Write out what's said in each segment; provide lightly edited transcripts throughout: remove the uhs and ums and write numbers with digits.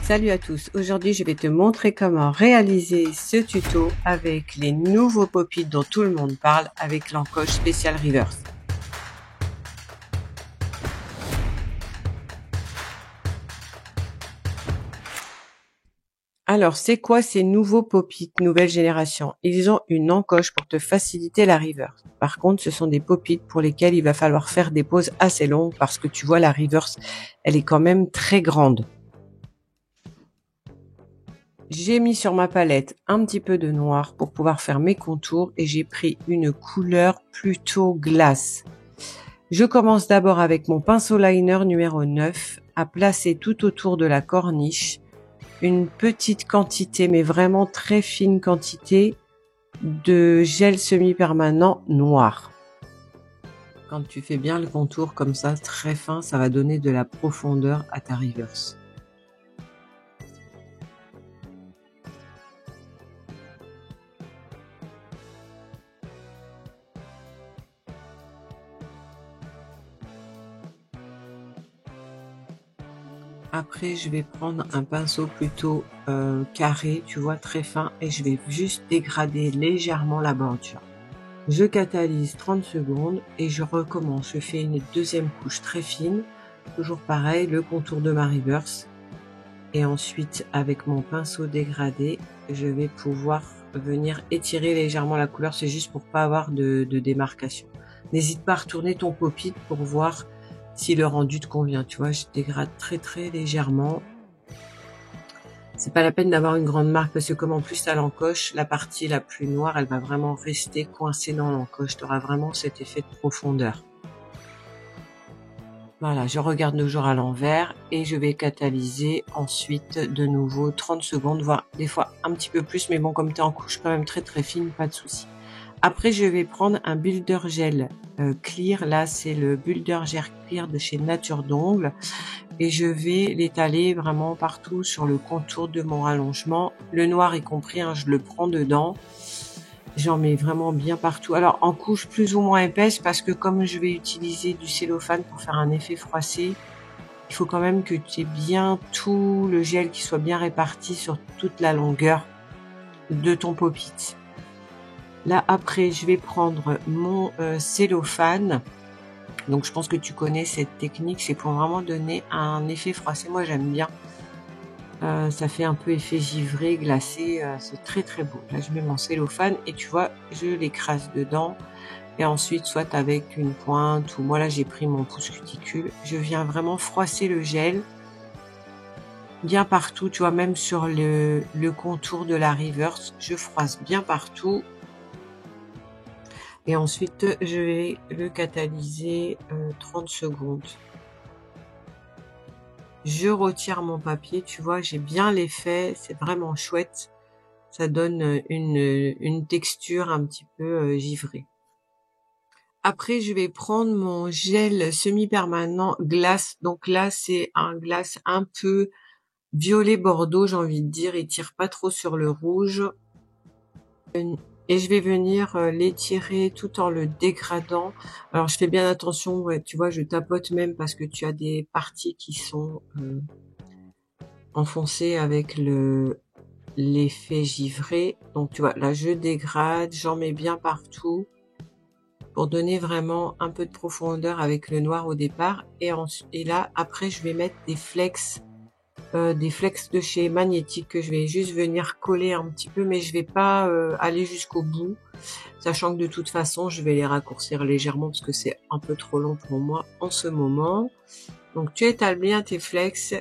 Salut à tous, aujourd'hui je vais te montrer comment réaliser ce tuto avec les nouveaux pop-it dont tout le monde parle avec l'encoche spéciale reverse. Alors c'est quoi ces nouveaux pop-it nouvelle génération? Ils ont une encoche pour te faciliter la reverse. Par contre ce sont des pop-it pour lesquels il va falloir faire des pauses assez longues parce que tu vois la reverse elle est quand même très grande. J'ai mis sur ma palette un petit peu de noir pour pouvoir faire mes contours et j'ai pris une couleur plutôt glace. Je commence d'abord avec mon pinceau liner numéro 9 à placer tout autour de la corniche une petite quantité, mais vraiment très fine quantité de gel semi-permanent noir. Quand tu fais bien le contour comme ça, très fin, ça va donner de la profondeur à ta reverse. Après, je vais prendre un pinceau plutôt carré, tu vois, très fin, et je vais juste dégrader légèrement la bordure. Je catalyse 30 secondes et je recommence. Je fais une deuxième couche très fine, toujours pareil, le contour de ma reverse. Et ensuite, avec mon pinceau dégradé, je vais pouvoir venir étirer légèrement la couleur. C'est juste pour pas avoir de démarcation. N'hésite pas à retourner ton pop-it pour voir si le rendu te convient. Tu vois, je dégrade très légèrement. C'est pas la peine d'avoir une grande marque parce que comme en plus t'as l'encoche, la partie la plus noire, elle va vraiment rester coincée dans l'encoche. Tu auras vraiment cet effet de profondeur. Voilà, je regarde toujours à l'envers et je vais catalyser ensuite de nouveau 30 secondes, voire des fois un petit peu plus, mais bon, comme tu es en couche quand même très fine, pas de souci. Après, je vais prendre un builder gel clear. Là, c'est le builder gel clear de chez Nature d'Ongles. Et je vais l'étaler vraiment partout sur le contour de mon rallongement. Le noir y compris, hein, je le prends dedans. J'en mets vraiment bien partout. Alors, en couche plus ou moins épaisse, parce que comme je vais utiliser du cellophane pour faire un effet froissé, il faut quand même que tu aies bien tout le gel qui soit bien réparti sur toute la longueur de ton pop-it. Là, après, je vais prendre mon cellophane. Donc, je pense que tu connais cette technique. C'est pour vraiment donner un effet froissé. Moi, j'aime bien. Ça fait un peu effet givré, glacé. C'est très beau. Là, je mets mon cellophane et tu vois, je l'écrase dedans. Et ensuite, soit avec une pointe ou moi, là, j'ai pris mon pouce cuticule. Je viens vraiment froisser le gel bien partout. Tu vois, même sur le contour de la reverse, je froisse bien partout. Et ensuite, je vais le catalyser 30 secondes. Je retire mon papier, tu vois, j'ai bien l'effet, c'est vraiment chouette. Ça donne une texture un petit peu givrée. Après, je vais prendre mon gel semi-permanent glace. Donc là, c'est un glace un peu violet bordeaux, j'ai envie de dire. Il tire pas trop sur le rouge. Et je vais venir l'étirer tout en le dégradant. Alors, je fais bien attention, ouais, tu vois, je tapote même parce que tu as des parties qui sont enfoncées avec l'effet givré. Donc, tu vois, là, je dégrade, j'en mets bien partout pour donner vraiment un peu de profondeur avec le noir au départ. Et là, après, je vais mettre des flex de chez Magnétique que je vais juste venir coller un petit peu, mais je vais pas aller jusqu'au bout, sachant que de toute façon je vais les raccourcir légèrement parce que c'est un peu trop long pour moi en ce moment. Donc tu étales bien tes flex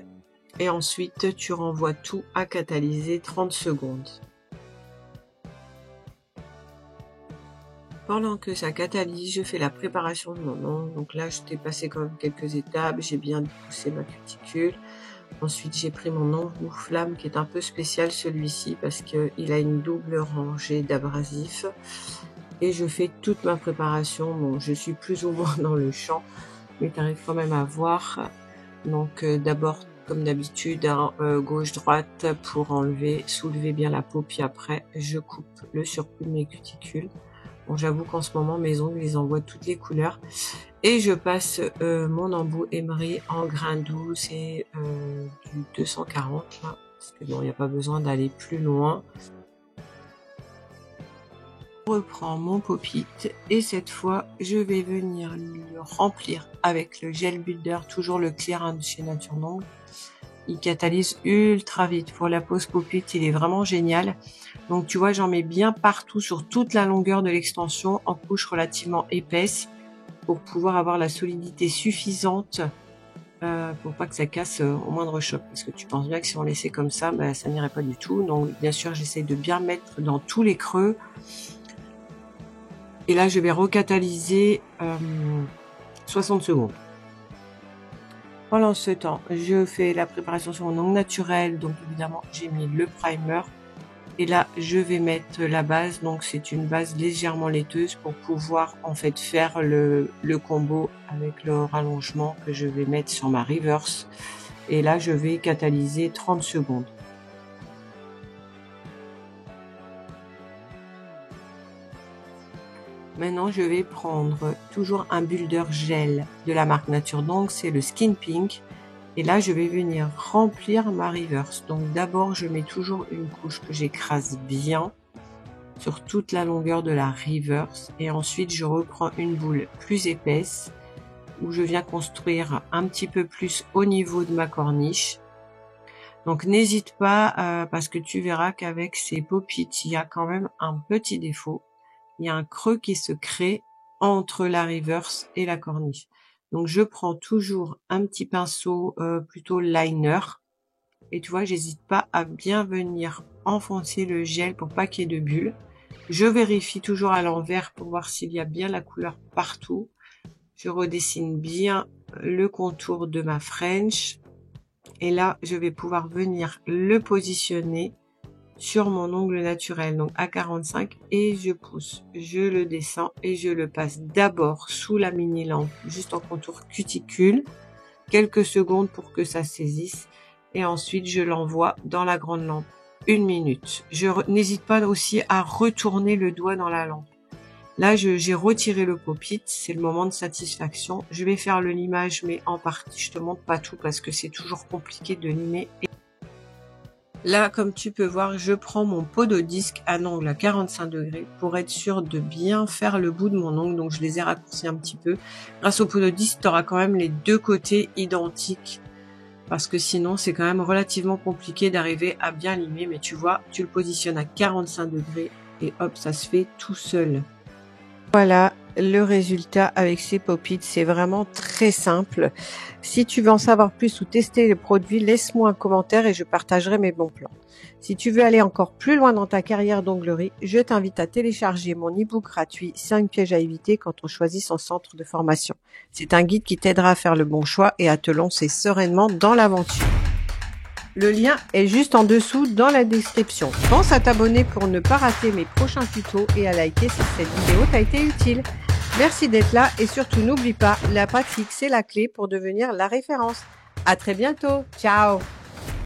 et ensuite tu renvoies tout à catalyser 30 secondes. Pendant que ça catalyse, je fais la préparation de mon ongle. Donc là, je t'ai passé quand même quelques étapes. J'ai bien poussé ma cuticule. Ensuite, j'ai pris mon ongle flamme qui est un peu spécial celui-ci parce qu'il a une double rangée d'abrasifs. Et je fais toute ma préparation. Bon, je suis plus ou moins dans le champ, mais tu arrives quand même à voir. Donc d'abord, comme d'habitude, hein, gauche-droite pour soulever bien la peau. Puis après, je coupe le surplus de mes cuticules. Bon, j'avoue qu'en ce moment, mes ongles, les envoient de toutes les couleurs. Et je passe mon embout Emery en grain doux, c'est du 240 là, parce que bon, il n'y a pas besoin d'aller plus loin. Je reprends mon pop-it et cette fois, je vais venir le remplir avec le gel builder, toujours le clear de chez Nature L'Ongle. Il catalyse ultra vite. Pour la pose pop-it, il est vraiment génial. Donc tu vois, j'en mets bien partout sur toute la longueur de l'extension en couche relativement épaisse pour pouvoir avoir la solidité suffisante pour pas que ça casse au moindre choc. Parce que tu penses bien que si on laissait comme ça, bah, ça n'irait pas du tout. Donc bien sûr, j'essaie de bien mettre dans tous les creux. Et là, je vais recatalyser 60 secondes. Pendant ce temps, je fais la préparation sur mon ongle naturel. Donc évidemment, j'ai mis le primer. Et là, je vais mettre la base. Donc c'est une base légèrement laiteuse pour pouvoir en fait faire le combo avec le rallongement que je vais mettre sur ma reverse. Et là, je vais catalyser 30 secondes. Maintenant, je vais prendre toujours un builder gel de la marque Nature L'Ongle, c'est le Skin Pink. Et là, je vais venir remplir ma reverse. Donc d'abord, je mets toujours une couche que j'écrase bien sur toute la longueur de la reverse. Et ensuite, je reprends une boule plus épaisse où je viens construire un petit peu plus au niveau de ma corniche. Donc n'hésite pas parce que tu verras qu'avec ces pop-it, il y a quand même un petit défaut. Il y a un creux qui se crée entre la reverse et la corniche. Donc je prends toujours un petit pinceau plutôt liner. Et tu vois, j'hésite pas à bien venir enfoncer le gel pour pas qu'il y ait de bulles. Je vérifie toujours à l'envers pour voir s'il y a bien la couleur partout. Je redessine bien le contour de ma French. Et là, je vais pouvoir venir le positionner sur mon ongle naturel, donc à 45, et je pousse, je le descends et je le passe d'abord sous la mini lampe, juste en contour cuticule, quelques secondes pour que ça saisisse, et ensuite je l'envoie dans la grande lampe, 1 minute. Je n'hésite pas aussi à retourner le doigt dans la lampe. Là, j'ai retiré le pop-it, c'est le moment de satisfaction. Je vais faire le limage, mais en partie, je te montre pas tout parce que c'est toujours compliqué de limer. Là, comme tu peux voir, je prends mon pododisque à angle à 45 degrés pour être sûr de bien faire le bout de mon ongle. Donc, je les ai raccourcis un petit peu. Grâce au pododisque, tu auras quand même les deux côtés identiques parce que sinon, c'est quand même relativement compliqué d'arriver à bien limer. Mais tu vois, tu le positionnes à 45 degrés et hop, ça se fait tout seul. Voilà le résultat avec ces pop-it, c'est vraiment très simple. Si tu veux en savoir plus ou tester les produits, laisse-moi un commentaire et je partagerai mes bons plans. Si tu veux aller encore plus loin dans ta carrière d'onglerie, je t'invite à télécharger mon e-book gratuit 5 pièges à éviter quand on choisit son centre de formation. C'est un guide qui t'aidera à faire le bon choix et à te lancer sereinement dans l'aventure. Le lien est juste en dessous dans la description. Pense à t'abonner pour ne pas rater mes prochains tutos et à liker si cette vidéo t'a été utile. Merci d'être là et surtout n'oublie pas, la pratique c'est la clé pour devenir la référence. À très bientôt. Ciao!